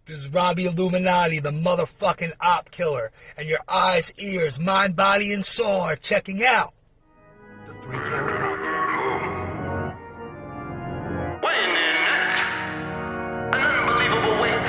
This is Robbie Illuminati, the motherfucking op killer, and your eyes, ears, mind, body, and soul are checking out the 3 Count Podcast. Weighing in at an unbelievable weight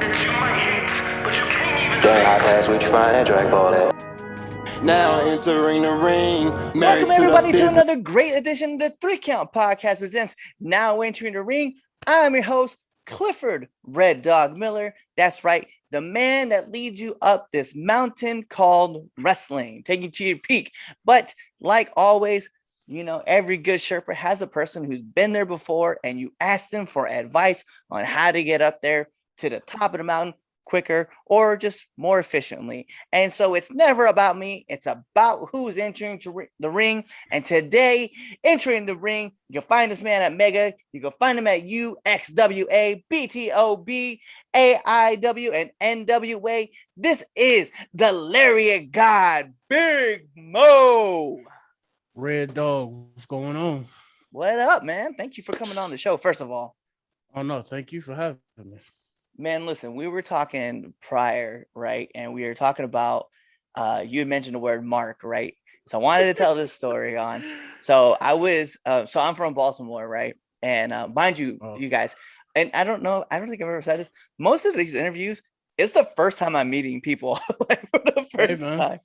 that you might hate, but you can't even Dang, I passed with you find that drag ball at. Now entering the ring. Welcome everybody to another great edition of the 3 Count Podcast presents Now Entering the Ring. I'm your host, Clifford Red Dog Miller. That's right, the man that leads you up this mountain called wrestling, taking you to your peak. But like always, you know, every good Sherpa has a person who's been there before, and you ask them for advice on how to get up there to the top of the mountain quicker or just more efficiently. And so it's never about me, it's about who's entering the ring. And today, entering the ring, you can find this man at Mega, you can find him at UXWA, BTOB, AIW, and NWA. This is the Lariat God, Big Moe. Red Dog, what's going on? What up, man? Thank you for coming on the show, first of all. Oh no, thank you for having me. Man, listen, we were talking prior, right? And we were talking about, you had mentioned the word mark, right? So I wanted to tell this story on. So I'm from Baltimore, right? And mind you, you guys, and I don't think I've ever said this. Most of these interviews, it's the first time I'm meeting people like, for the first time.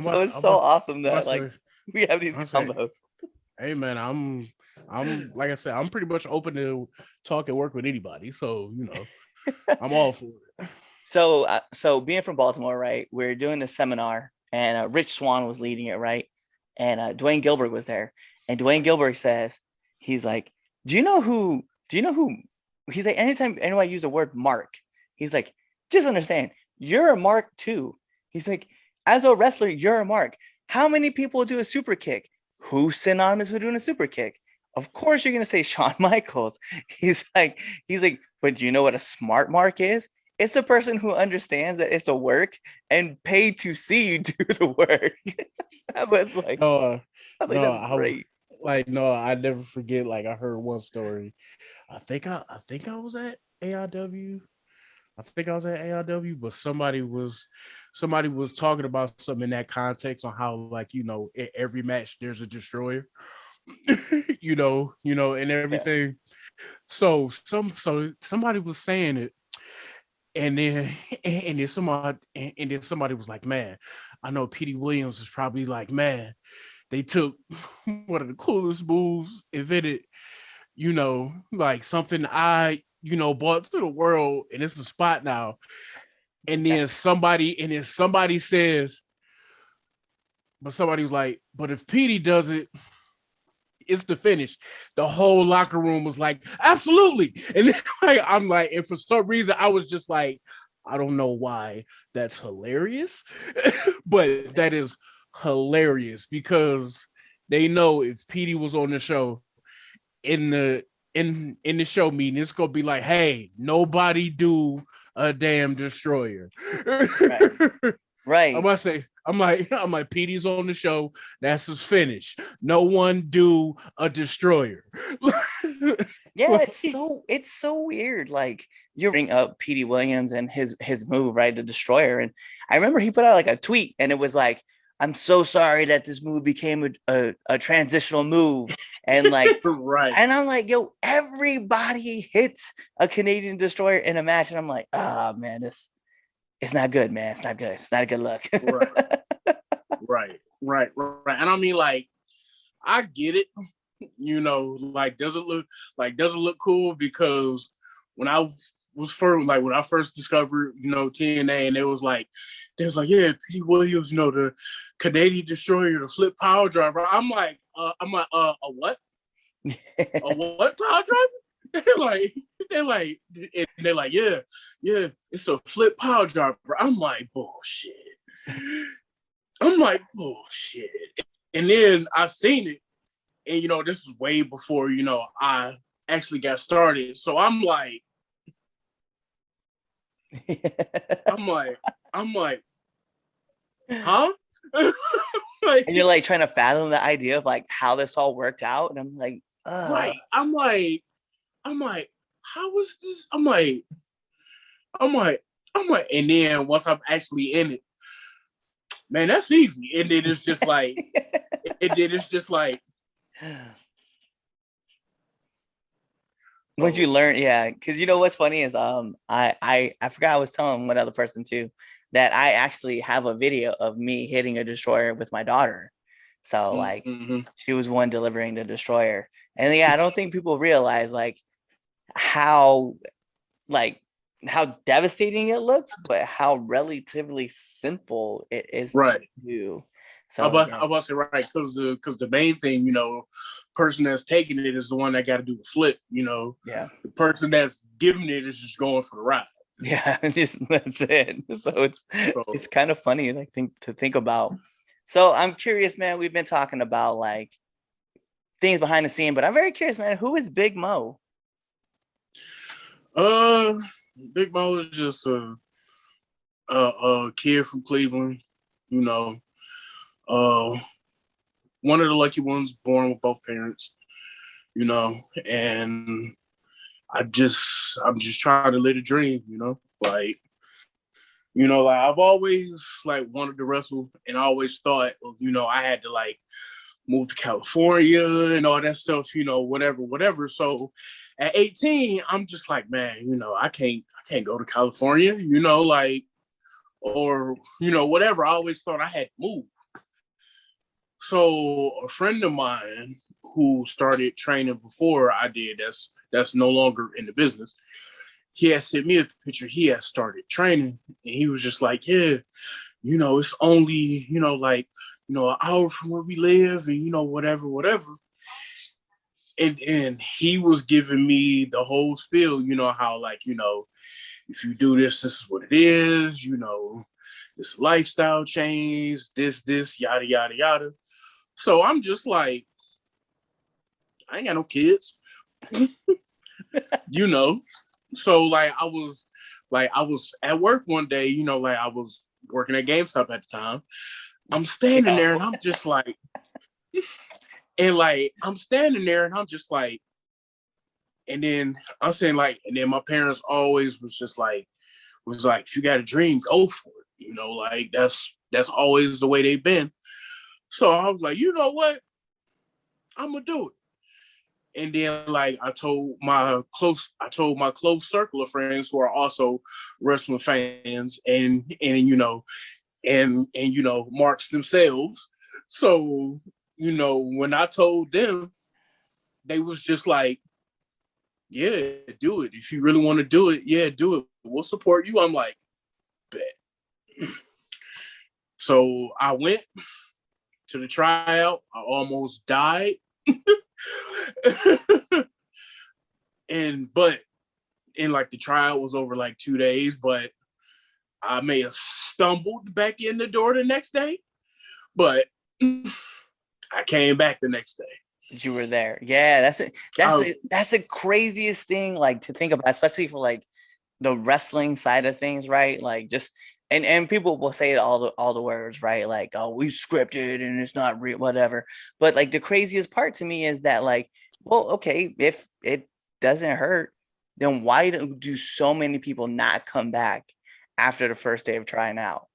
So it's so awesome that we have these combos. Hey man, I'm like I said, I'm pretty much open to talk and work with anybody. So, you know. I'm all for it. So being from Baltimore, right? We're doing a seminar, and Rich Swan was leading it, right? And Dwayne Gilbert was there, and Dwayne Gilbert says, he's like, do you know who? He's like, anytime anyone use the word mark, he's like, just understand, you're a mark too. He's like, as a wrestler, you're a mark. How many people do a super kick? Who's synonymous with doing a super kick? Of course, you're gonna say Shawn Michaels. He's like, but do you know what a smart mark is? It's the person who understands that it's a work and paid to see you do the work. I was like, that's great. I never forget. Like, I heard one story. I think I was at AIW. But somebody was talking about something in that context on how, like, you know, in every match there's a destroyer. you know, and everything. Yeah. So somebody was saying it, and then somebody was like, man, I know Petey Williams is probably like, man, they took one of the coolest moves invented, you know, like something I, you know, brought to the world, and it's the spot now. And then somebody says, but somebody was like, but if Petey does it, it's the finish. The whole locker room was like, absolutely. And then, I'm like, and for some reason I was just like, I don't know why that's hilarious, but that is hilarious because they know if Petey was on the show in the show meeting, it's gonna be like, hey, nobody do a damn destroyer. Right. I'm like, Petey's on the show. That's his finish. No one do a destroyer. Yeah, it's so weird. Like, you bring up Petey Williams and his move, right, the destroyer. And I remember he put out like a tweet, and it was like, I'm so sorry that this move became a transitional move. And like, right. And I'm like, yo, everybody hits a Canadian destroyer in a match. And I'm like, man, it's not good, man. It's not good. It's not a good look. Right. And I mean, like, I get it. You know, like, doesn't look cool because when I first discovered, you know, TNA, and it was like, yeah, Petey Williams, you know, the Canadian destroyer, the flip power driver. I'm like, a what? A what power driver? They're like, yeah, it's a flip power driver. I'm like, bullshit. And then I seen it, and, you know, this is way before, you know, I actually got started. So I'm like, huh? Like, and you're like trying to fathom the idea of like how this all worked out. And I'm like, right. I'm like, how was this? I'm like, I'm like, and then once I'm actually in it, man, that's easy. And then it's just like, Once you learn, yeah, because you know what's funny is I forgot I was telling one other person too that I actually have a video of me hitting a destroyer with my daughter. So like she was one delivering the destroyer. And yeah, I don't think people realize like how like how devastating it looks, but how relatively simple it is right. to do. I So yeah. about to say right because the main thing, you know, person that's taking it is the one that got to do the flip. You know, Yeah. The person that's giving it is just going for the ride. Yeah, that's it. So it's kind of funny, like to think about. So I'm curious, man. We've been talking about like things behind the scene, but I'm very curious, man. Who is Big Moe? Big Moe is just a kid from Cleveland. You know, one of the lucky ones, born with both parents. You know, and I'm just trying to live a dream. Like I've always like wanted to wrestle, and I always thought, you know, I had to like move to California and all that stuff, you know, whatever. So at 18, I'm just like, man, you know, I can't go to California, you know, like, or, you know, whatever. I always thought I had to move. So a friend of mine who started training before I did, that's no longer in the business, he had sent me a picture. He had started training, and he was just like, yeah, you know, it's only, you know, like, you know, an hour from where we live and, you know, whatever. And he was giving me the whole spiel, you know, how like, you know, if you do this, this is what it is, you know, this lifestyle change, this, yada, yada, yada. So I'm just like, I ain't got no kids, you know? So like I was at work one day, you know, like I was working at GameStop at the time. I'm standing there and I'm just like, and like I'm standing there and I'm just like, and then I'm saying like, and then my parents always was like, if you got a dream, go for it. You know, like that's always the way they've been. So I was like, you know what? I'm gonna do it. And then like I told my close circle of friends who are also wrestling fans and you know and you know marks themselves. So you know when I told them, they was just like, yeah, do it. If you really want to do it, yeah, do it. We'll support you. I'm like, bet. So I went to the tryout. I almost died. And like the trial was over like 2 days, but I may have stumbled back in the door the next day, but I came back the next day. You were there. Yeah, that's the craziest thing like to think about, especially for like the wrestling side of things, right? Like just and people will say all the words, right? Like, oh, we scripted and it's not real, whatever. But like the craziest part to me is that like, well, okay, if it doesn't hurt, then why do so many people not come back after the first day of trying out?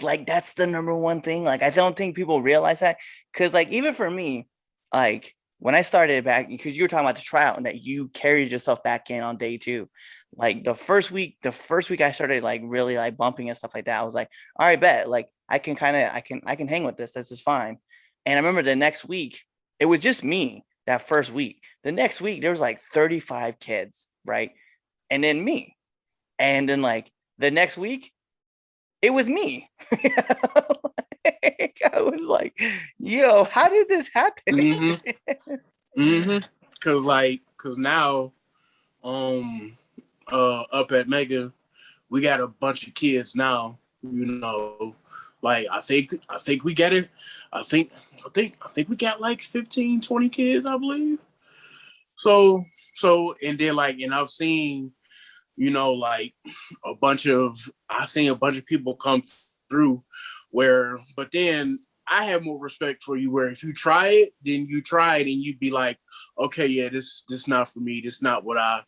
Like that's the number one thing. Like I don't think people realize that, because like even for me, like when I started back, because you were talking about the tryout and that you carried yourself back in on day 2. Like the first week I started like really like bumping and stuff like that. I was like, all right, bet. Like I can hang with this. This is fine. And I remember the next week, it was just me that first week. The next week, there was like 35 kids, right? And then me. And then like the next week, it was me. I was like, yo, how did this happen? Cause now, up at Mega, we got a bunch of kids now, you know, like I think we get it. I think we got like 15, 20 kids, I believe. So, and then like, and I've seen, you know, like I've seen a bunch of people come through but then I have more respect for you where if you try it, then you try it and you'd be like, okay, yeah, this not for me. This not what I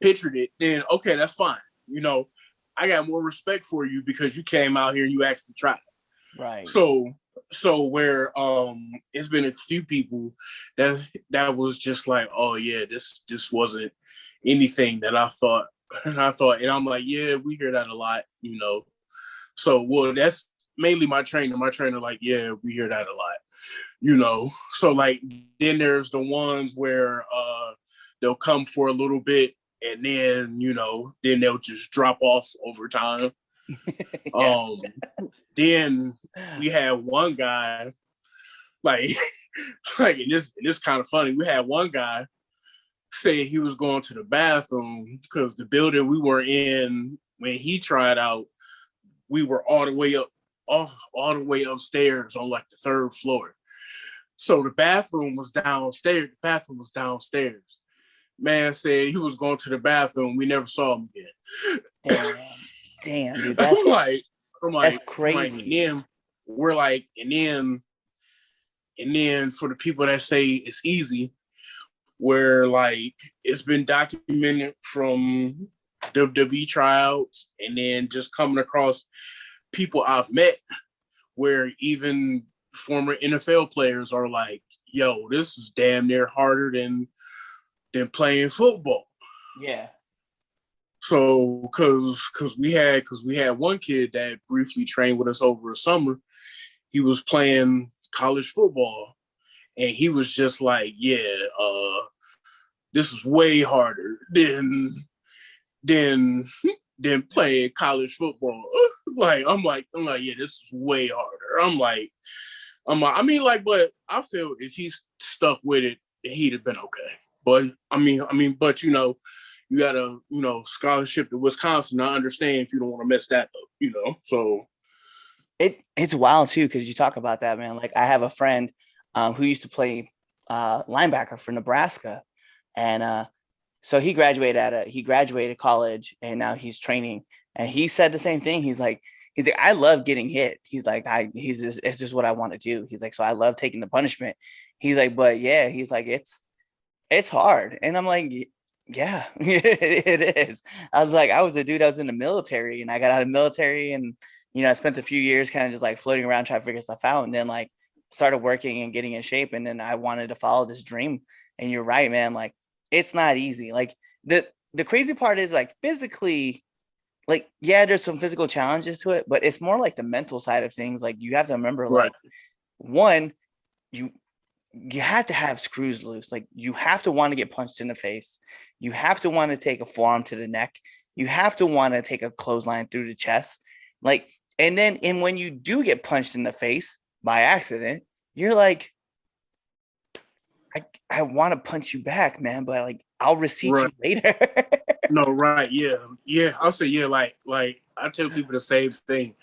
pictured it. Then, okay, that's fine. You know, I got more respect for you because you came out here and you actually tried. Right. So where it's been a few people that was just like, oh yeah, this wasn't anything that I thought. And I'm like, yeah, we hear that a lot, you know. So well, that's mainly my trainer. My trainer, like, yeah, we hear that a lot, you know. So like then there's the ones where they'll come for a little bit and then, you know, then they'll just drop off over time. Yeah. Then we had one guy, like, like, and this kind of funny. We had one guy say he was going to the bathroom because the building we were in when he tried out, we were all the way upstairs on like the third floor. So the bathroom was downstairs. Man said he was going to the bathroom. We never saw him again. Damn, dude. That's crazy. And then we're like, and then for the people that say it's easy, where like it's been documented from WWE tryouts, and then just coming across people I've met where even former NFL players are like, yo, this is damn near harder than playing football. Yeah. So, cause we had one kid that briefly trained with us over a summer. He was playing college football, and he was just like, yeah, this is way harder than playing college football. Like I'm like, yeah, this is way harder. I mean, like, but I feel if he's stuck with it, he'd have been okay. But I mean, but you know, you got a, you know, scholarship to Wisconsin. I understand if you don't want to mess that up, you know. So it's wild too, because you talk about that, man. Like I have a friend who used to play linebacker for Nebraska, and so he graduated college, and now he's training. And he said the same thing. He's like, I love getting hit. It's just what I want to do. He's like, so I love taking the punishment. He's like, but yeah, he's like, it's hard. And I'm like, yeah, it is. I was like, I was a dude, I was in the military, and I got out of the military, and, you know, I spent a few years kind of just like floating around trying to figure stuff out, and then like started working and getting in shape. And then I wanted to follow this dream. And you're right, man. Like, it's not easy. Like the crazy part is like physically, like, yeah, there's some physical challenges to it, but it's more like the mental side of things. Like you have to remember, like, one, you have to have screws loose. Like you have to want to get punched in the face. You have to want to take a forearm to the neck. You have to want to take a clothesline through the chest. Like, and when you do get punched in the face by accident, you're like, I want to punch you back, man, but like I'll receipt you later. No, right, yeah. I'll say, yeah, like I tell people the same thing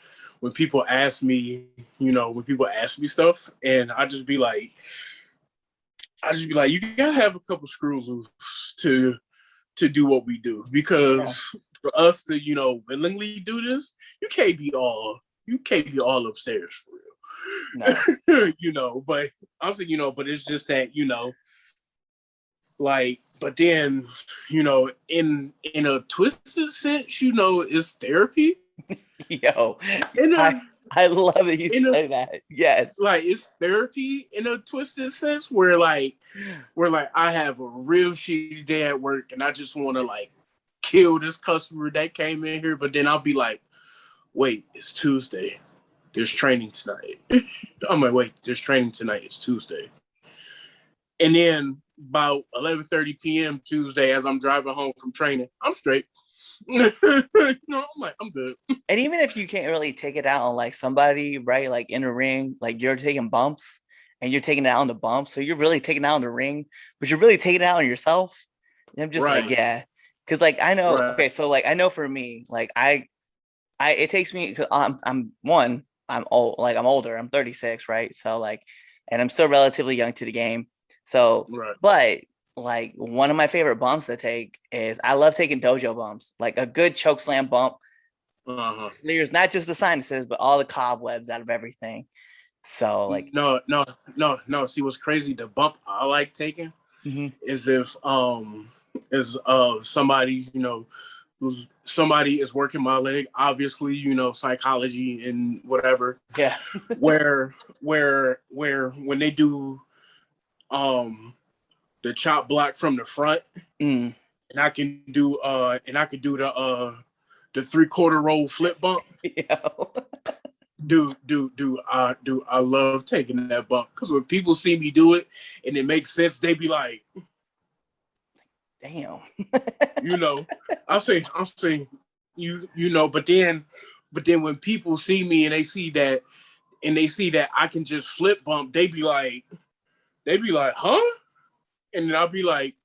when people ask me, you know, when people ask me stuff, and I just be like, you gotta have a couple screws loose to do what we do, because for us to, you know, willingly do this, you can't be all upstairs for real. No. You know, but also, you know, but it's just that, you know, like, but then, you know, in a twisted sense, you know, it's therapy. Yo, I love that you say that. Yes. Like, it's therapy in a twisted sense where like I have a real shitty day at work and I just want to like kill this customer that came in here, but then I'll be like, wait, it's Tuesday. There's training tonight. I'm like, wait, there's training tonight. It's Tuesday. And then about 11:30 p.m. Tuesday, as I'm driving home from training, I'm straight. You know, I'm like, I'm good. And even if you can't really take it out on like somebody, right? Like in a ring, like you're taking bumps and you're taking it out on the bump. So you're really taking it out on the ring, but you're really taking it out on yourself. And I'm just like, yeah. Cause like, I know, okay. So like, I know for me, like it takes me, cause I'm old, like I'm older, I'm 36. Right. So like, and I'm still relatively young to the game. So, but like one of my favorite bumps to take is I love taking dojo bumps, like a good choke slam bump. Clears not just the sinuses, but all the cobwebs out of everything. So like, no. See, what's crazy? The bump I like taking is if somebody, you know, somebody is working my leg, obviously, psychology and whatever. Yeah. where when they do the chop block from the front, and I can do the 3/4 roll flip bump. Yeah. I love taking that bump, because when people see me do it and it makes sense, they be like, damn. I'm saying, but then when people see me and they see that I can just flip bump, they be like, huh? And then I'll be like,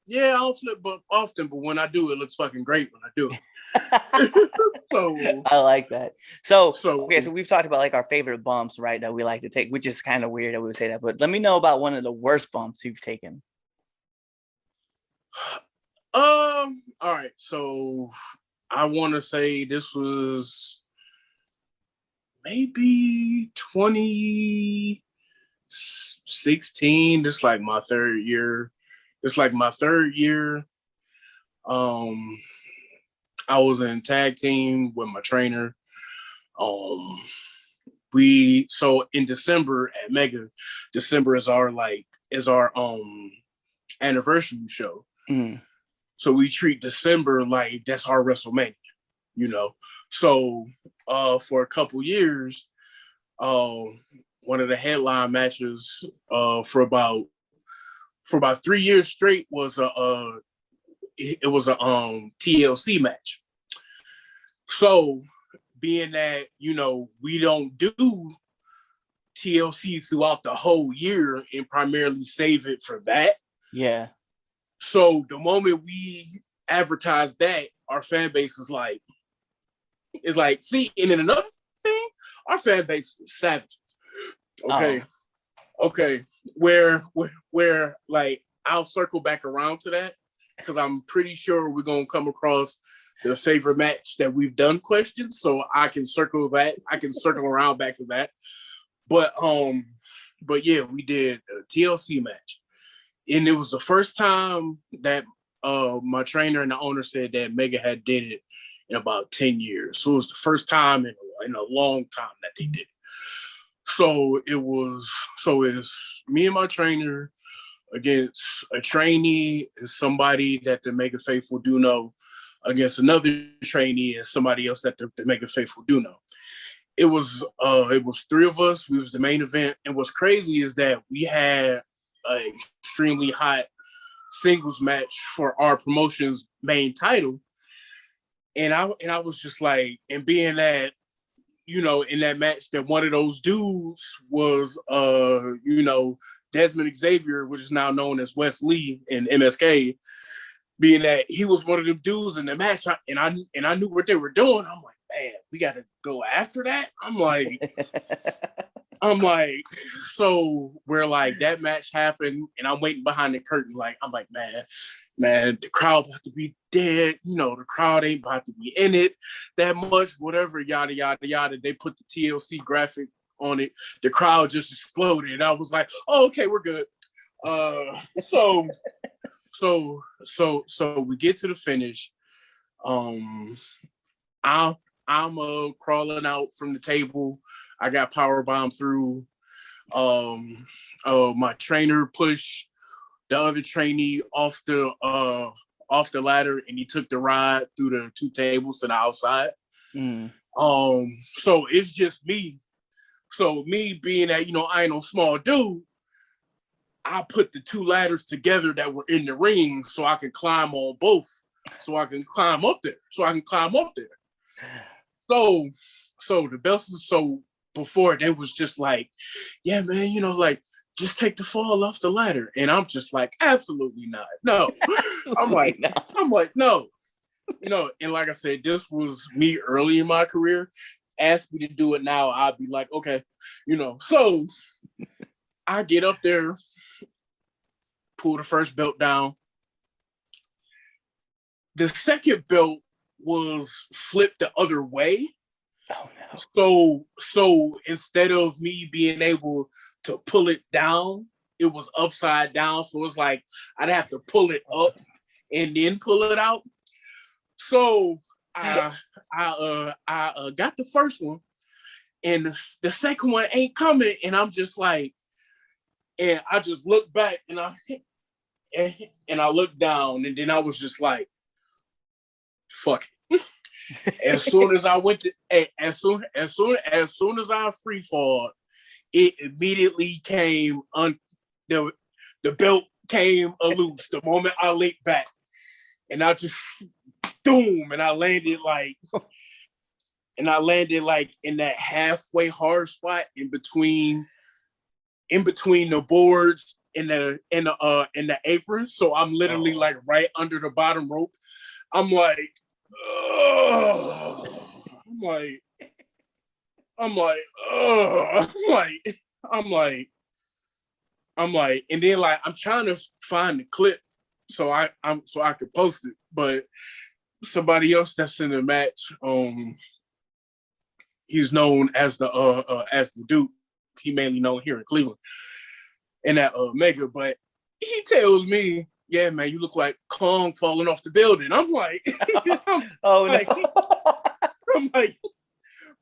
yeah, I don't flip bump often, but when I do, it looks fucking great when I do it. So I like that. So So- okay, so we've talked about like our favorite bumps, right? That we like to take, which is kind of weird that we would say that. But let me know about one of the worst bumps you've taken. all right. So I want to say this was maybe 2016. This is like my third year. I was in tag team with my trainer. So in December at Mega, December is our anniversary show. So we treat December like that's our WrestleMania, So for a couple years, one of the headline matches for about 3 years straight was a TLC match. So being that, we don't do TLC throughout the whole year and primarily save it for that. Yeah. So the moment we advertise that, our fan base is like, see, and then another thing, our fan base is savages. Okay. Okay. Where like, I'll circle back around to that, because I'm pretty sure we're going to come across the favorite match that we've done questions. So I can circle around back to that. But yeah, we did a TLC match. And it was the first time that my trainer and the owner said that Mega had did it in about 10 years. So it was the first time in a long time that they did it. So it's me and my trainer against a trainee and somebody that the Mega Faithful do know, against another trainee and somebody else that the Mega Faithful do know. It was 3 of us. We was the main event. And what's crazy is that we had an extremely hot singles match for our promotion's main title. And I was just like, and being that, in that match, that one of those dudes was, Desmond Xavier, which is now known as Wes Lee in MSK, being that he was one of them dudes in the match, and I knew what they were doing. I'm like, man, we got to go after that. I'm like, so we're like, that match happened, and I'm waiting behind the curtain. Like, I'm like, man, the crowd about to be dead. The crowd ain't about to be in it that much, whatever, yada, yada, yada. They put the TLC graphic on it. The crowd just exploded. I was like, oh, okay, we're good. So we get to the finish. I'm crawling out from the table. I got power bombed through. My trainer pushed the other trainee off the ladder, and he took the ride through the 2 tables to the outside. So it's just me. So me being that, I ain't no small dude, I put the 2 ladders together that were in the ring so I could climb on both. So I can climb up there. So the best is, so before they was just like, yeah, man, just take the fall off the ladder. And I'm just like, absolutely not. No. Absolutely not. I'm like, no. And like I said, this was me early in my career. Ask me to do it now, I'd be like, okay. So I get up there, pull the first belt down. The second belt was flipped the other way. Oh no. So instead of me being able to pull it down, it was upside down. So it's like I'd have to pull it up and then pull it out. So I got the first one, and the second one ain't coming, and I'm just like, and I just look back, and I looked down, and then I was just like, fuck it. As soon as I went to, as soon as I free fall, it immediately came the belt came loose the moment I leaped back, and I just boom, and I landed like in that halfway hard spot in between the boards in the apron. So I'm literally like right under the bottom rope. I'm like, oh, I'm like, and then like I'm trying to find the clip so I could post it, but somebody else that's in the match, he's known as the Duke. He mainly known here in Cleveland in that mega, but he tells me, yeah, man, you look like Kong falling off the building. I'm like, Oh like, no. I'm like,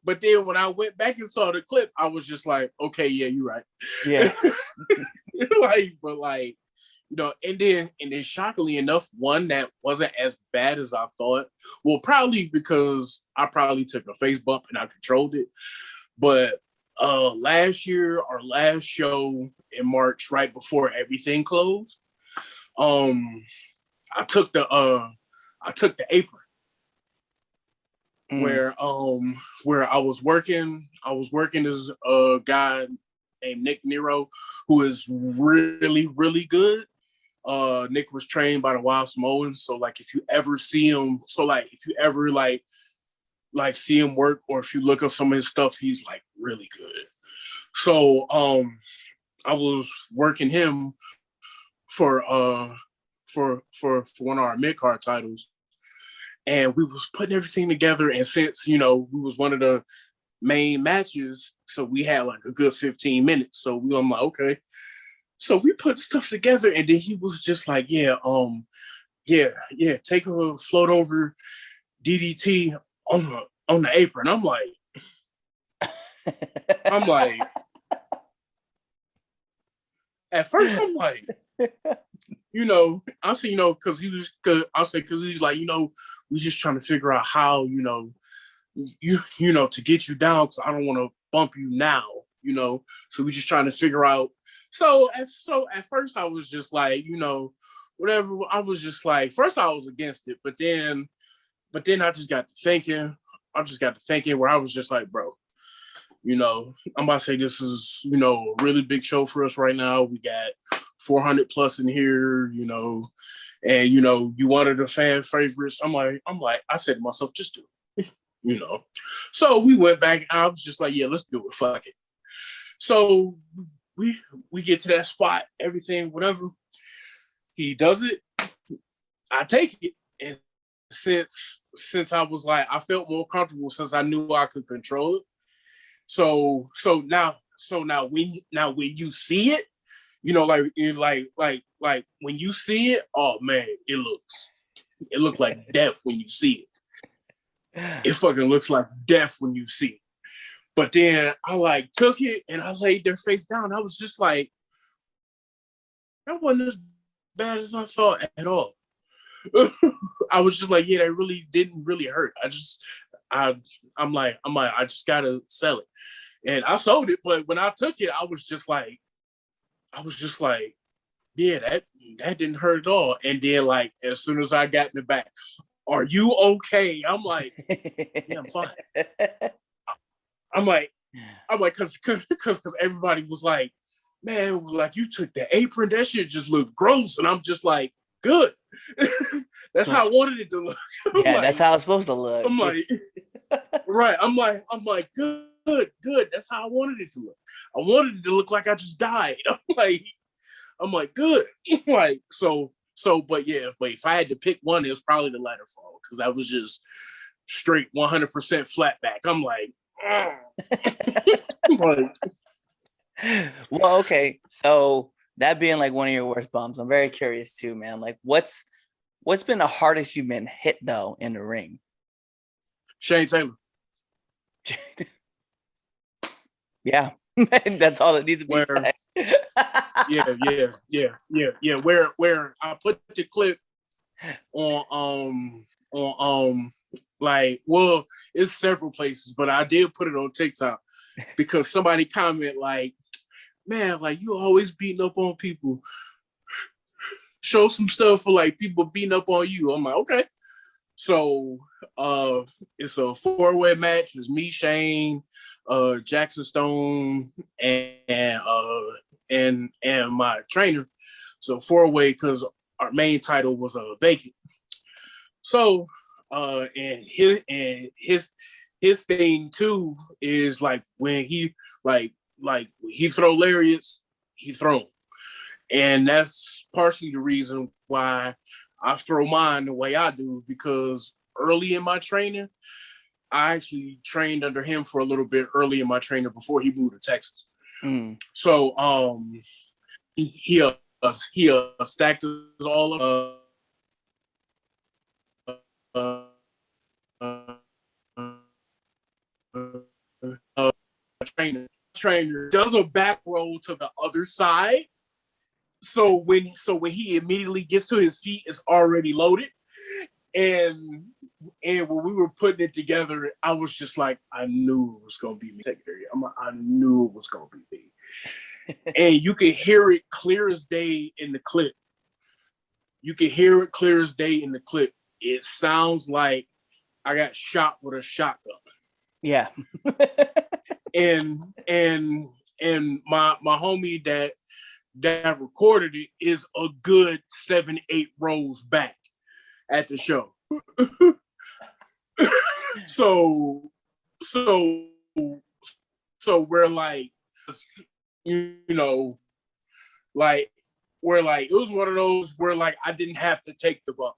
but then when I went back and saw the clip, I was just like, okay, yeah, you're right. Yeah. But like, you know, and then shockingly enough, one that wasn't as bad as I thought. Well, probably because I probably took a face bump and I controlled it. But last year, our last show in March, right before everything closed, I took the apron where I was working as a guy named Nick Nero, who is really, really good. Nick was trained by the Wild Samoans, so like if you ever see him, see him work, or if you look up some of his stuff, he's like really good. So I was working him for one of our mid card titles, and we was putting everything together. And since we was one of the main matches, so we had like a good 15 minutes. So I'm like, okay. So we put stuff together, and then he was just like, yeah, take a float over DDT on the apron. I'm like, at first I'm like, I said, because he's like, we just trying to figure out how, to get you down, because I don't want to bump you now, so we just trying to figure out. So at first I was just like, whatever. I was just like, first I was against it, but then I just got to thinking. Where I was just like, bro, I'm about to say this is, a really big show for us right now. We got 400 plus in here, and you one of the fan favorites. I'm like, I said to myself, just do it, So we went back. I was just like, yeah, let's do it. Fuck it. So we get to that spot, everything, whatever. He does it. I take it, and since I was like, I felt more comfortable since I knew I could control it. So now when you see it, like when you see it, oh man, it looks like death when you see it. It fucking looks like death when you see it. But then I like took it and I laid their face down. I was just like, that wasn't as bad as I thought at all. I was just like, yeah, that really didn't really hurt. I'm like, I just gotta sell it. And I sold it, but when I took it, I was just like, yeah, that didn't hurt at all. And then like as soon as I got in the back, are you okay? I'm like, yeah, I'm fine. I'm like, cause everybody was like, man, like you took the apron, that shit just looked gross. And I'm just like, good. That's how I wanted it to look. Yeah, like, that's how it's supposed to look. I'm like, right. I'm like, good. That's how I wanted it to look. I wanted it to look like I just died. I'm like, good. Like, but if I had to pick one, it was probably the ladder fall, because that was just straight 100% flat back. I'm like, well, okay. So that being like one of your worst bumps, I'm very curious too, man. Like, what's What's been the hardest you've been hit though in the ring? Shane Taylor. Yeah, that's all that needs to be Where, said. yeah. Where I put the clip on like, well, it's several places, but I did put it on TikTok because somebody comment like, man, like you always beating up on people. Show some stuff for like people beating up on you. I'm like, okay. So it's a 4-way match. It's me, Shane, Jackson Stone, and my trainer. So 4-way because our main title was vacant. So and his thing too is like when he like he throw lariats, he throw them. And that's partially the reason why I throw mine the way I do, because early in my training, I actually trained under him for a little bit early in my training before he moved to Texas. So he stacked us all trainer does a back roll to the other side. So when he immediately gets to his feet, it's already loaded. And when we were putting it together, I was just like, I knew it was gonna be me. I knew it was gonna be me. And you could hear it clear as day in the clip. It sounds like I got shot with a shotgun. Yeah. and my homie that recorded it is a good 7-8 rows back at the show. so we're like, you know, like we're like, it was one of those where like I didn't have to take the bump.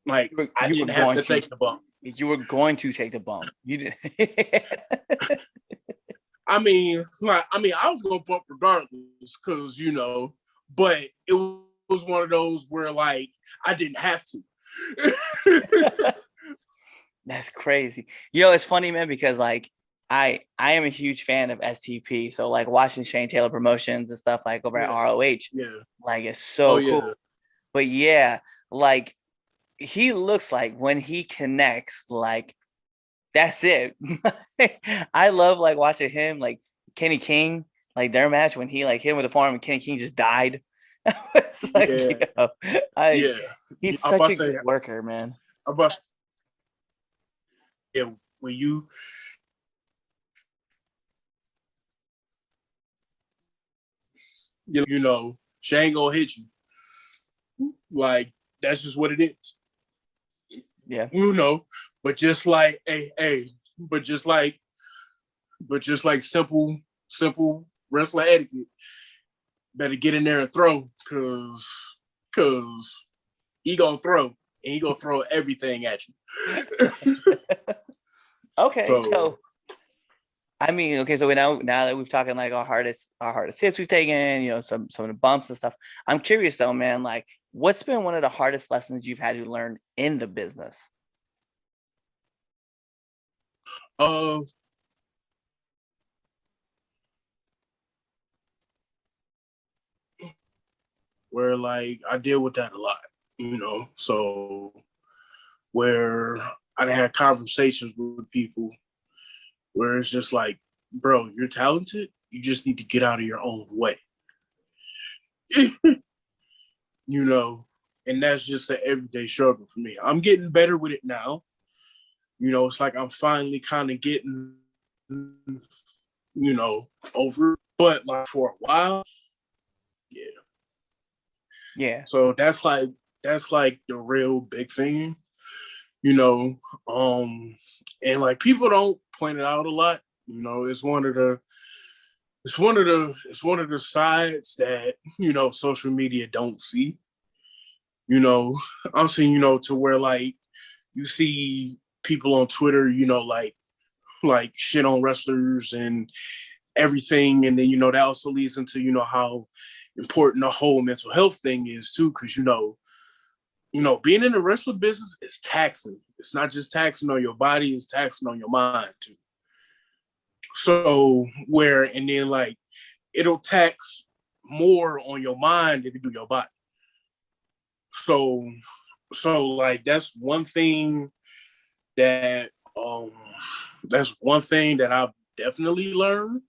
Like I didn't have to take the bump. You were going to take the bump. You did. I mean, I was gonna bump regardless, because but it was one of those where like I didn't have to. That's crazy. It's funny, man, because like I am a huge fan of STP. So like watching Shane Taylor promotions and stuff like over at ROH, like it's so cool. But yeah, like he looks like when he connects, like that's it. I love like watching him, like Kenny King, like their match when he like hit him with a forearm and Kenny King just died. It's like, he's such a good worker, man. When you Shane gonna hit you. Like that's just what it is. Yeah. But just like simple wrestler etiquette, better get in there and throw, cause he gonna throw, and he gonna throw everything at you. Okay, so I mean, okay, so now that we've talking like our hardest hits we've taken, some of the bumps and stuff. I'm curious though, man, like what's been one of the hardest lessons you've had to learn in the business? Where like I deal with that a lot, so where I had conversations with people where it's just like, bro, you're talented, you just need to get out of your own way. And that's just an everyday struggle for me. I'm getting better with it now. It's like I'm finally kind of getting, over it. But like for a while, yeah. So that's like the real big thing, and like people don't point it out a lot. It's one of the sides that social media don't see. I'm seeing to where like you see people on Twitter, like shit on wrestlers and everything, and then that also leads into how important the whole mental health thing is too, because being in the wrestling business is taxing. It's not just taxing on your body, it's taxing on your mind too. So and then like it'll tax more on your mind than it do your body. So like that's one thing that I've definitely learned,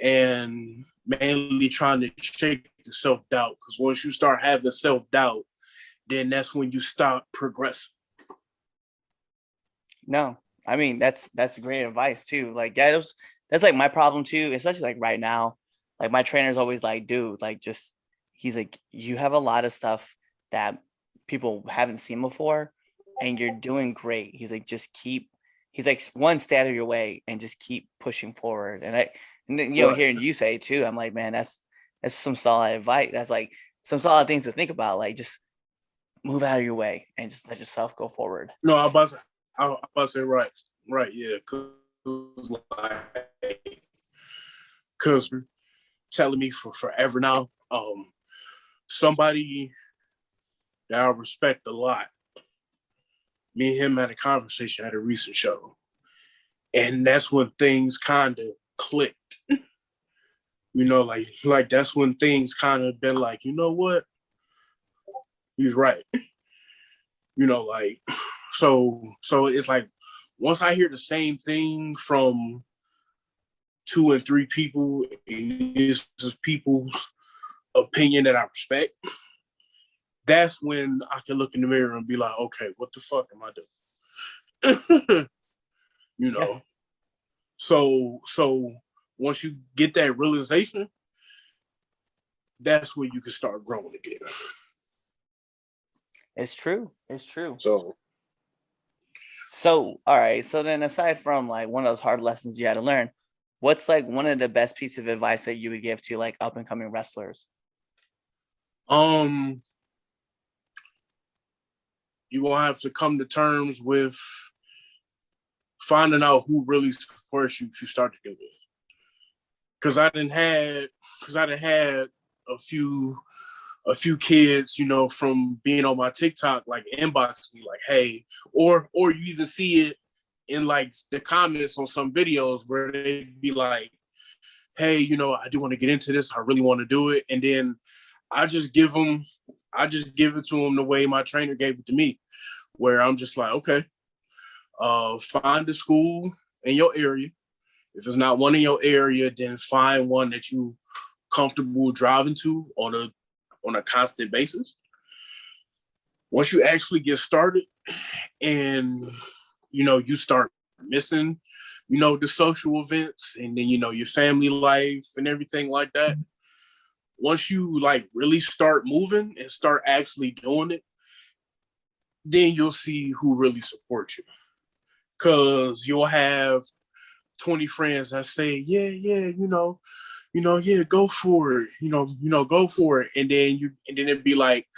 and mainly trying to shake the self-doubt, because once you start having self-doubt, then that's when you stop progressing. No, I mean that's great advice too. Like that's like my problem too, especially like right now. Like my trainer's always like, dude, like just he's like, you have a lot of stuff that people haven't seen before, and you're doing great. He's like, just keep. He's like, one, stay out of your way and just keep pushing forward. And then, Right. hearing you say it too, I'm like, man, that's some solid advice. That's like some solid things to think about. Like just move out of your way and just let yourself go forward. No, I'm about to say right, yeah, because telling me for forever now. Somebody that I respect a lot. Me and him had a conversation at a recent show, and that's when things kind of clicked. Like that's when things kind of been like, you know what? He's right. Like so it's like once I hear the same thing from 2 and 3 people, and this is people's opinion that I respect, that's when I can look in the mirror and be like, okay, what the fuck am I doing? Yeah. So once you get that realization, that's when you can start growing again. It's true. It's true. So all right. So then aside from like one of those hard lessons you had to learn, what's like one of the best pieces of advice that you would give to like up and coming wrestlers? you're gonna have to come to terms with finding out who really supports you if you start to do this. Cause I done had a few kids, from being on my TikTok, like inbox me like, hey, or you even see it in like the comments on some videos where they be like, hey, I do want to get into this. I really want to do it. And then I just give it to them the way my trainer gave it to me, where I'm just like, okay, find a school in your area. If it's not one in your area, then find one that you comfortable driving to on a constant basis. Once you actually get started and you start missing the social events, and then your family life and everything like that, once you like really start moving and start actually doing it, then you'll see who really supports you, because you'll have 20 friends that say, yeah, yeah, go for it, go for it. And then it'd be like,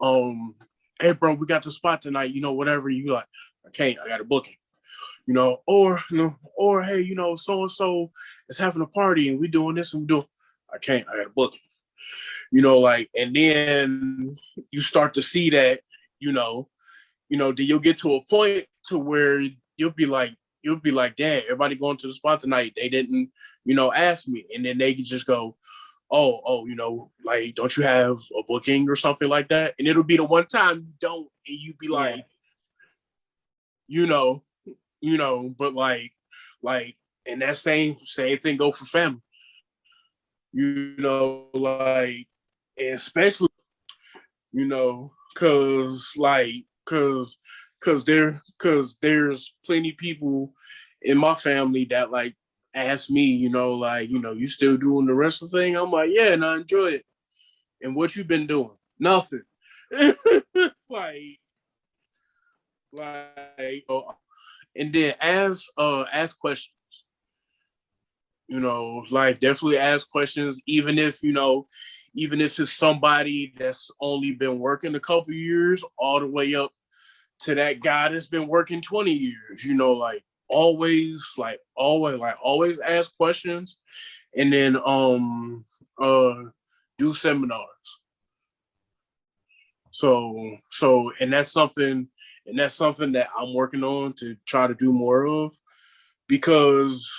hey bro, we got the spot tonight, whatever. You like, I can't, I got a booking, or hey, so and so is having a party and we doing this and we do, I can't, I got a booking. Like, and then you start to see that, then you'll get to a point to where you'll be like, damn, everybody going to the spot tonight, they didn't, ask me. And then they can just go, oh, like, don't you have a booking or something like that? And it'll be the one time you don't, and you be like, but like, and that same thing go for family, like, and especially, cause there's plenty of people in my family that like ask me, like, you still doing the wrestling thing? I'm like, yeah, and I enjoy it. And what you been doing? Nothing. like, and then ask questions. Like, definitely ask questions, even if it's somebody that's only been working a couple years, all the way up to that guy that's been working 20 years. Always ask questions, and then do seminars. And that's something that I'm working on to try to do more of, because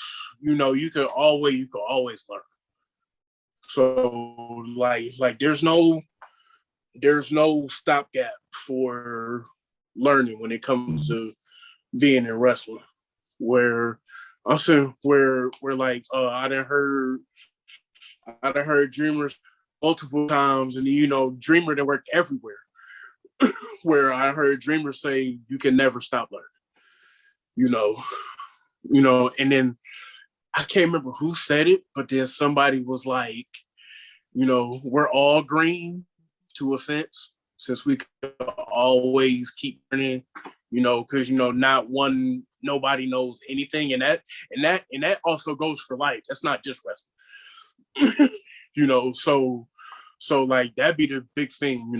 you can always learn. So like there's no stopgap for learning when it comes to being in wrestling. Where I'm saying where like I done heard Dreamers multiple times, and Dreamer that worked everywhere. Where I heard Dreamer say you can never stop learning. And then I can't remember who said it, but then somebody was like, we're all green to a sense, since we could always keep learning, because nobody knows anything, and that also goes for life. That's not just wrestling. So like that'd be the big thing,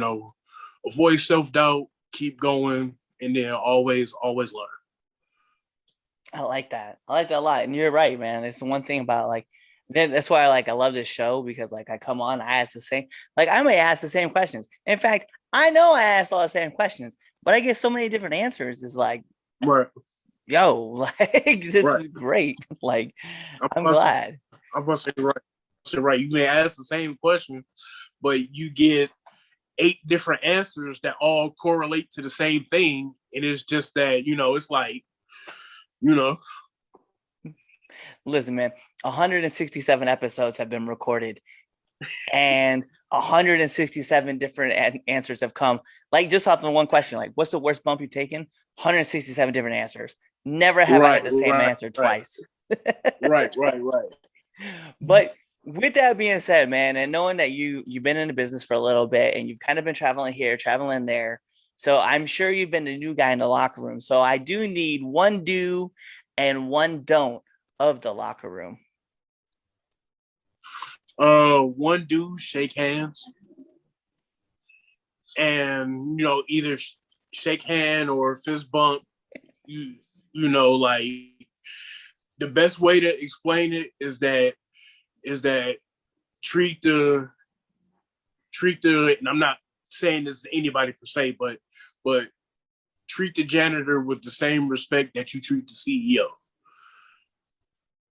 avoid self-doubt, keep going, and then always learn. I like that. I like that a lot. And you're right, man. It's the one thing about like, then that's why I love this show, because like I come on, I ask the same, like I may ask the same questions. In fact, I know I asked all the same questions, but I get so many different answers. It's like, right. Yo, like this is great. Like I'm glad. I'm gonna say right. You may ask the same question, but you get 8 different answers that all correlate to the same thing. And it's just that, it's like, Listen, man, 167 episodes have been recorded and 167 different answers have come. Like just off of one question, like what's the worst bump you've taken? 167 different answers. Never have I had the same answer twice. Right. But with that being said, man, and knowing that you've been in the business for a little bit and you've kind of been traveling here, traveling there, so I'm sure you've been the new guy in the locker room. So I do need one do and one don't of the locker room. One do, shake hands, and either shake hand or fist bump. Like the best way to explain it is that treat the and I'm not saying this to anybody per se, but treat the janitor with the same respect that you treat the CEO.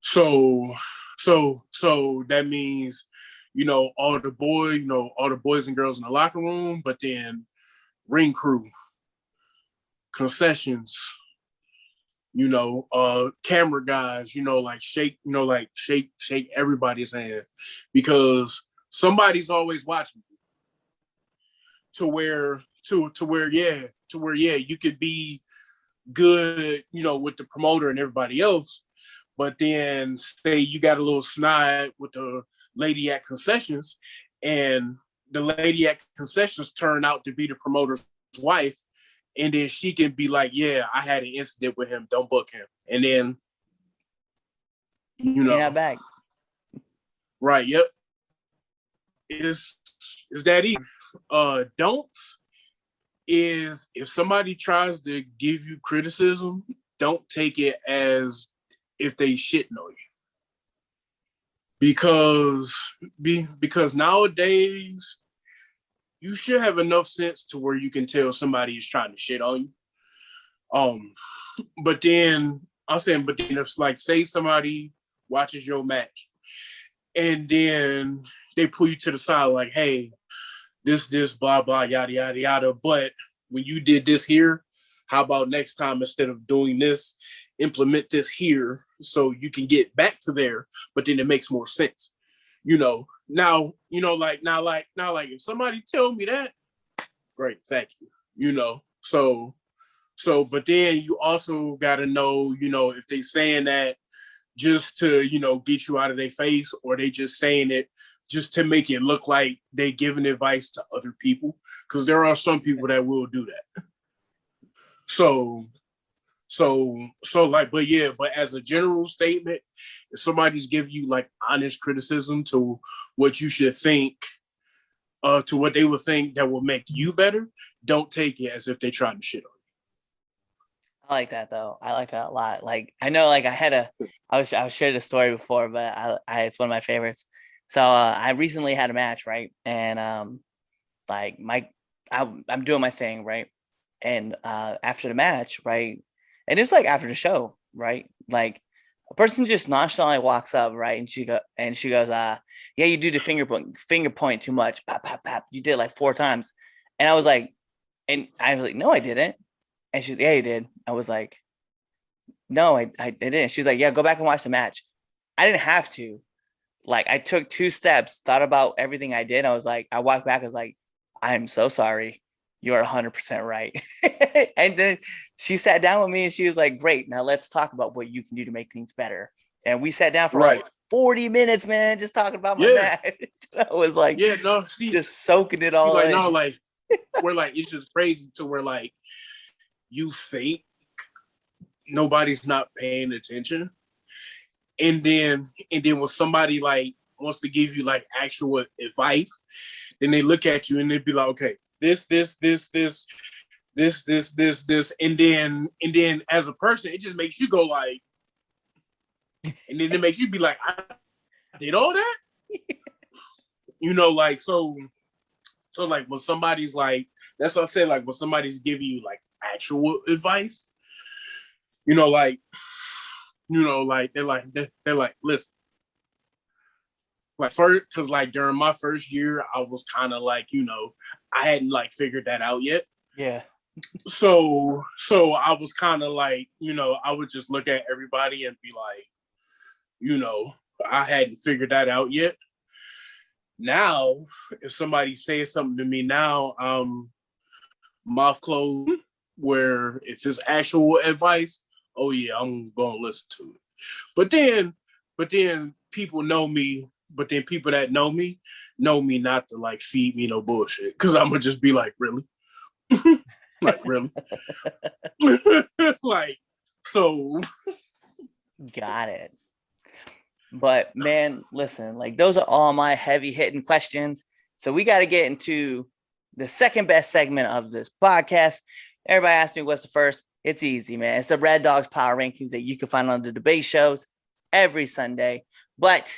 So that means, all the boys and girls in the locker room, but then ring crew, concessions, camera guys, shake everybody's hand, because somebody's always watching you. To where you could be good, with the promoter and everybody else, but then say you got a little snide with the lady at concessions, and the lady at concessions turned out to be the promoter's wife, and then she can be like, yeah, I had an incident with him, don't book him. And then you're not back. Right, yep. Is that easy? Don'ts is, if somebody tries to give you criticism, don't take it as if they shitting on you. Because nowadays you should have enough sense to where you can tell somebody is trying to shit on you. But then if like, say somebody watches your match and then they pull you to the side like, hey, this, blah, blah, yada, yada, yada. But when you did this here, how about next time, instead of doing this, implement this here so you can get back to there, but then it makes more sense. Now, if somebody tell me that, great, thank you. So, but then you also got to know, if they saying that just to, get you out of their face, or they just saying it just to make it look like they giving advice to other people, because there are some people that will do that. So like, but as a general statement, if somebody's giving you like honest criticism to what you should think, to what they would think that will make you better, don't take it as if they're trying to shit on you. I like that though. I like that a lot. Like I know, like I've shared the story before, but it's one of my favorites. So I recently had a match, right? And I I'm doing my thing, right? And after the match, right? And it's like after the show, right? Like a person just nonchalantly walks up, right? And she goes, yeah, you do the finger point too much. Pop, pop, pop. You did it like 4 times. And I was like, no, I didn't. And she's, yeah, you did. I was like, no, I didn't. She's like, yeah, go back and watch the match. I didn't have to. Like, I took 2 steps, thought about everything I did. I was like, I walked back. I was like, I'm so sorry. You are 100% right. And then she sat down with me and she was like, great. Now let's talk about what you can do to make things better. And we sat down for like 40 minutes, man, just talking about my match. I was like, just soaking it all like, in. no, like, we're like, it's just crazy to where like you think nobody's not paying attention. And then when somebody like wants to give you like actual advice, then they look at you and they be like, okay, this, and then as a person, it just makes you go like, and then it makes you be like, I did all that, like so like when somebody's like, that's what I said, like when somebody's giving you like actual advice, like they're like, listen, like first, because like during my first year, I was kind of like, I hadn't like figured that out yet. Yeah. So I was kind of like, I would just look at everybody and be like, I hadn't figured that out yet. Now, if somebody says something to me now, mouth closed, where if it's actual advice, oh yeah, I'm gonna listen to it. But then people know me. But then people that know me not to like feed me no bullshit, because I'm gonna just be like, really, like really, like so. Got it. But man, listen, like those are all my heavy hitting questions. So we got to get into the second best segment of this podcast. Everybody asks me what's the first. It's easy, man. It's the Red Dogs Power Rankings that you can find on the debate shows every Sunday. But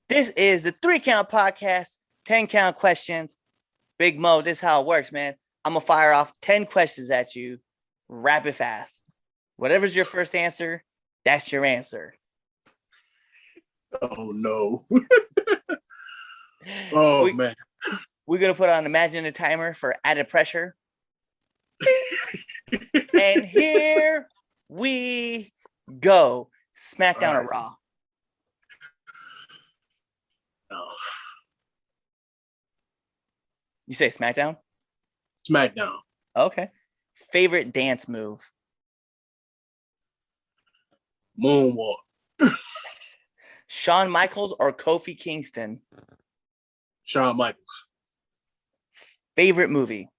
this is the 3 Count Podcast, 10 count questions. Big Mo, this is how it works, man. I'm going to fire off 10 questions at you, rapid fast. Whatever's your first answer, that's your answer. Oh, no. Oh, man. We're going to put on Imagine a timer for added pressure. And here we go. SmackDown or Raw? No. You say SmackDown? SmackDown. Okay. Favorite dance move? Moonwalk. Shawn Michaels or Kofi Kingston? Shawn Michaels. Favorite movie?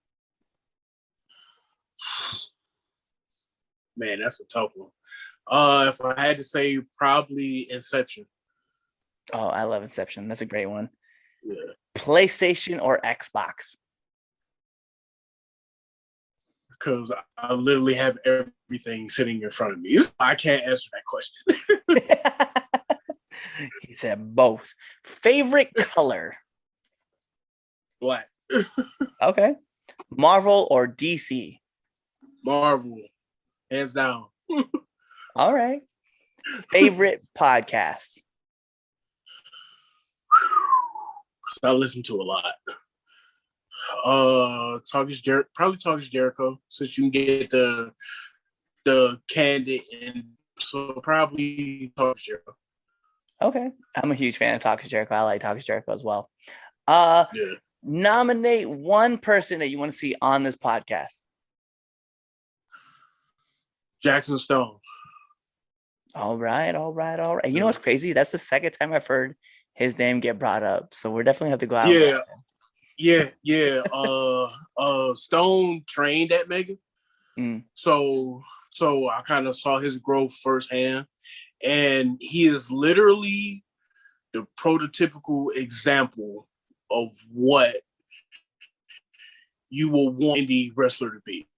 Man, that's a tough one. If I had to say, probably Inception. Oh, I love Inception. That's a great one. Yeah. PlayStation or Xbox? Because I literally have everything sitting in front of me. I can't answer that question. He said both. Favorite color? Black. Okay. Marvel or DC? Marvel. Hands down. All right. Favorite podcast? I listen to a lot. Probably Talk is Jericho, since you can get the candid, and so probably Talk is Jericho. Okay. I'm a huge fan of Talk is Jericho. I like Talk is Jericho as well. Nominate one person that you want to see on this podcast. Jackson Stone. All right. You know what's crazy? That's the second time I've heard his name get brought up. So we're definitely have to go out. Yeah. Stone trained at Mega. So I kind of saw his growth firsthand. And he is literally the prototypical example of what you will want indie wrestler to be.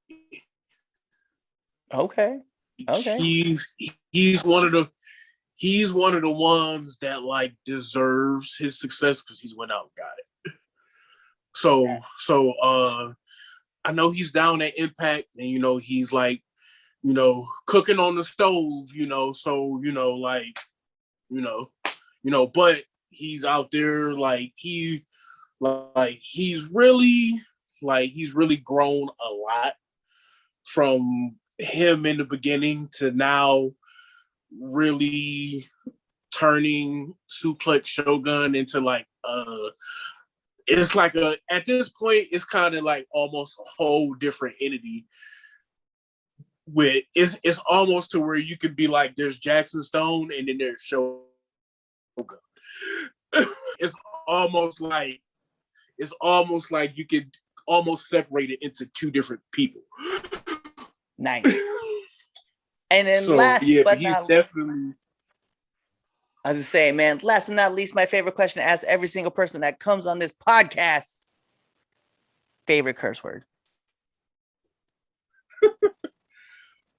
Okay. He's one of the ones that like deserves his success because he's went out and got it. So I know he's down at Impact, and he's like, cooking on the stove, so but he's out there he's really grown a lot from him in the beginning to now really turning Suplex Shogun into it's like at this point it's kind of like almost a whole different entity. With it's almost to where you could be like, there's Jackson Stone and then there's Shogun. it's almost like you could almost separate it into two different people. Nice. And then definitely. I was just saying, man, last but not least, my favorite question to ask every single person that comes on this podcast. Favorite curse word?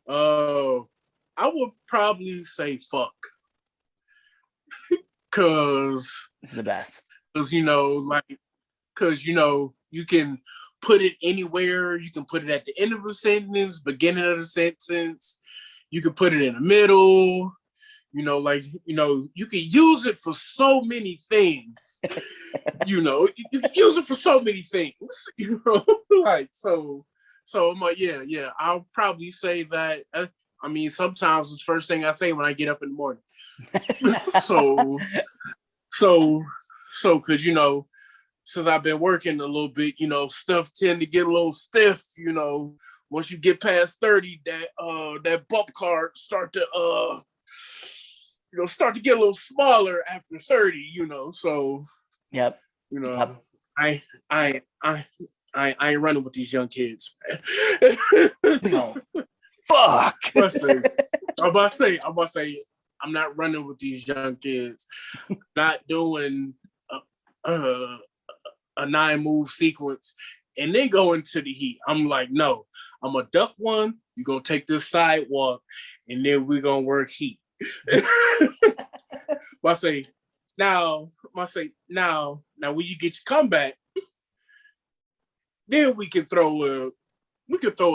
I would probably say fuck. Cause this is the best. Cause you can put it anywhere. You can put it at the end of a sentence, beginning of the sentence. You can put it in the middle. You can use it for so many things. You can use it for so many things. So I'm like, yeah. I'll probably say that. Sometimes it's the first thing I say when I get up in the morning. Because since I've been working a little bit, stuff tend to get a little stiff. Once you get past 30, that bump card start to get a little smaller after 30. So yep. Yep. I ain't running with these young kids. No. Fuck. I'm about to say, I'm not running with these young kids. Not doing a 9-move sequence and then go into the heat. I'm like, no, I'm gonna duck one. You're gonna take this sidewalk, and then we're gonna work heat. I say now when you get your comeback, then we can throw a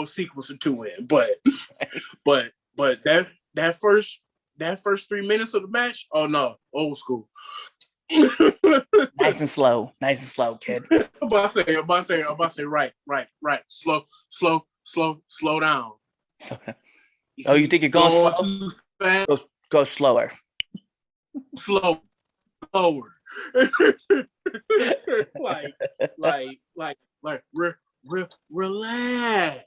sequence or two in. But that first 3 minutes of the match, oh no, old school. Nice and slow, kid. I'm about to say, right. Slow down. Oh, you think you're going slow? Too fast? Go slower. Slower. Relax.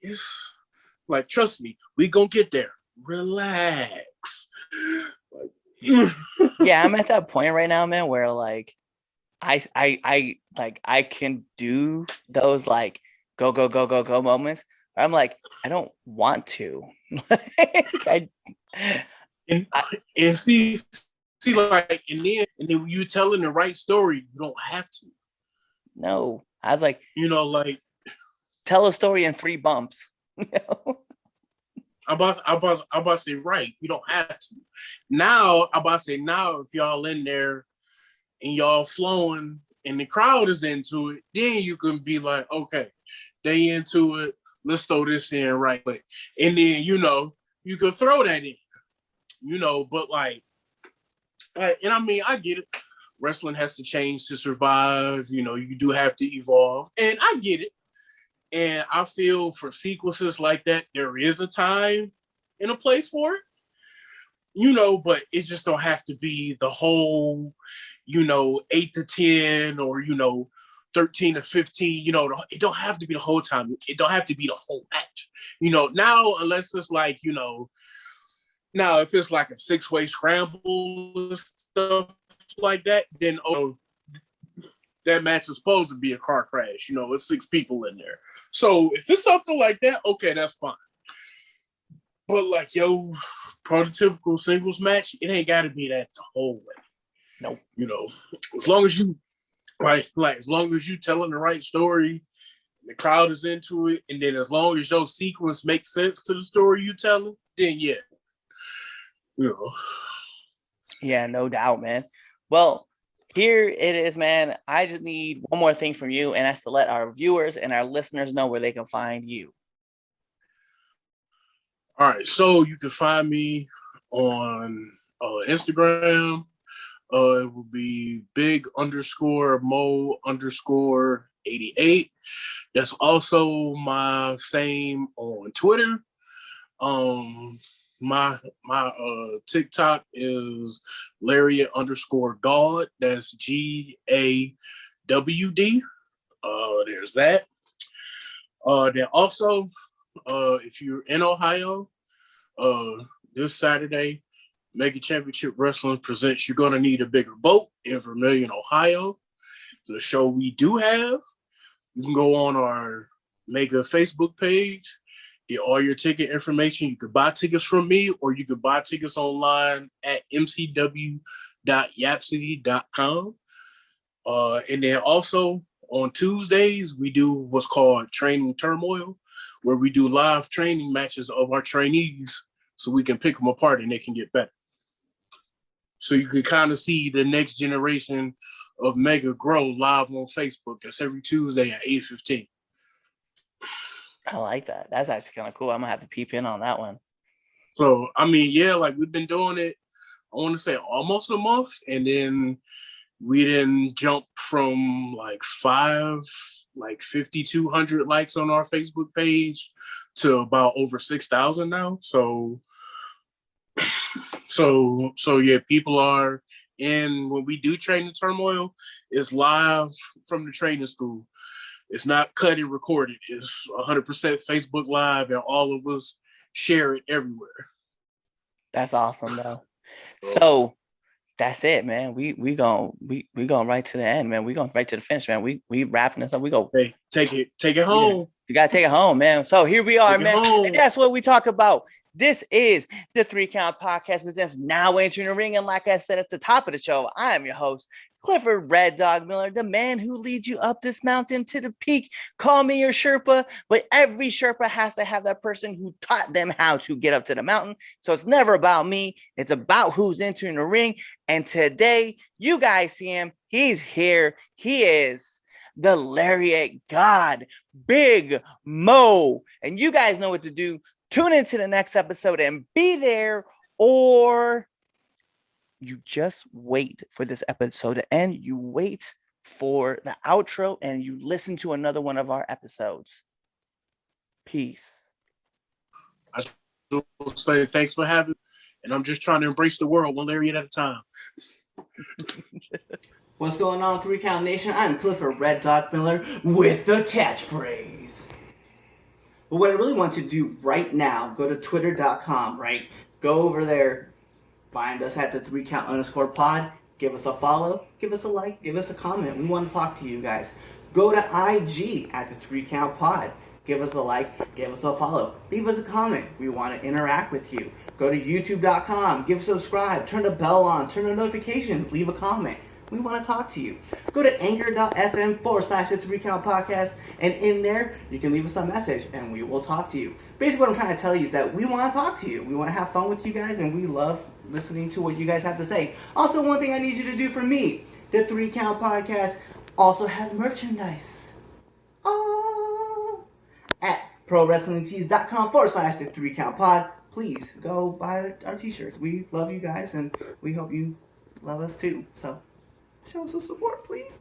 It's like, trust me, we gonna get there. Relax. Yeah, I'm at that point right now, man, where I can do those go moments. I'm like, I don't want to. And see, and then when you telling the right story, you don't have to. No, I was like, tell a story in 3 bumps. I'm about to say, right, you don't have to. Now, if y'all in there and y'all flowing and the crowd is into it, then you can be like, okay, they into it. Let's throw this in right quick. And then, you can throw that in, but and I get it. Wrestling has to change to survive. You do have to evolve, and I get it. And I feel for sequences like that, there is a time and a place for it, but it just don't have to be the whole, 8 to 10 or, 13 to 15, it don't have to be the whole time. It don't have to be the whole match, now, unless it's like, now if it's like a 6-way scramble and stuff like that, then, that match is supposed to be a car crash, it's 6 people in there. So if it's something like that, okay, that's fine. But prototypical singles match, it ain't got to be that the whole way. Nope. As long as you, as long as you telling the right story, the crowd is into it, and then as long as your sequence makes sense to the story you telling, then yeah. Yeah, no doubt, man. Well, Here it is, man. I just need one more thing from you, and that's to let our viewers and our listeners know where they can find you. All right, so you can find me on Instagram. It will be big_Mo_88. That's also my same on Twitter. My TikTok is Lariat_God. That's GAWD. There's that. Then also, if you're in Ohio, this Saturday, Mega Championship Wrestling presents You're Gonna Need a Bigger Boat in Vermilion, Ohio. The show we do have. You can go on our Mega Facebook page, get all your ticket information. You could buy tickets from me, or you could buy tickets online at mcw.yapcity.com. And then also on Tuesdays, we do what's called Training Turmoil, where we do live training matches of our trainees so we can pick them apart and they can get better. So you can kind of see the next generation of Mega grow live on Facebook. That's every Tuesday at 8:15. I like that. That's actually kind of cool. I'm gonna have to peep in on that one. So I mean, yeah, like we've been doing it, I want to say almost a month, and then we didn't jump from like 5,200 likes on our Facebook page to about over 6,000 now. So yeah, people are in. When we do Training Turmoil, it's live from the training school. It's not cut and recorded. It's 100% Facebook Live, and all of us share it everywhere. That's awesome, though. So that's it, man. We going right to the end, man. We going right to the finish, man. We wrapping this up. We go. Hey, take it home. You gotta take it home, man. So here we are, man. And that's what we talk about. This is the 3 Count Podcast presents Now Entering the Ring. And like I said at the top of the show, I am your host, Clifford Red Dog Miller, the man who leads you up this mountain to the peak. Call me your Sherpa, but every Sherpa has to have that person who taught them how to get up to the mountain. So it's never about me. It's about who's entering the ring. And today, you guys see him. He's here. He is the Lariat God, Big Moe. And you guys know what to do. Tune into the next episode and be there, or you just wait for this episode to end. You wait for the outro and you listen to another one of our episodes. Peace. I will say thanks for having me, and I'm just trying to embrace the world one Lariat at a time. What's going on, 3 Count Nation? I'm Clifford Red Dog Miller with the catchphrase. But what I really want to do right now, go to twitter.com, right? Go over there, find us at the 3count_pod, give us a follow, give us a like, give us a comment. We want to talk to you guys. Go to IG at the 3 Count Pod, give us a like, give us a follow, leave us a comment. We want to interact with you. Go to youtube.com, give a subscribe, turn the bell on, turn the notifications, leave a comment. We want to talk to you. Go to anchor.fm/the 3 Count Podcast, and in there, you can leave us a message, and we will talk to you. Basically, what I'm trying to tell you is that we want to talk to you. We want to have fun with you guys, and we love listening to what you guys have to say. Also, one thing I need you to do for me, the 3 Count Podcast also has merchandise. At prowrestlingtees.com/the 3 Count Pod. Please go buy our t-shirts. We love you guys, and we hope you love us too. So show us some support, please.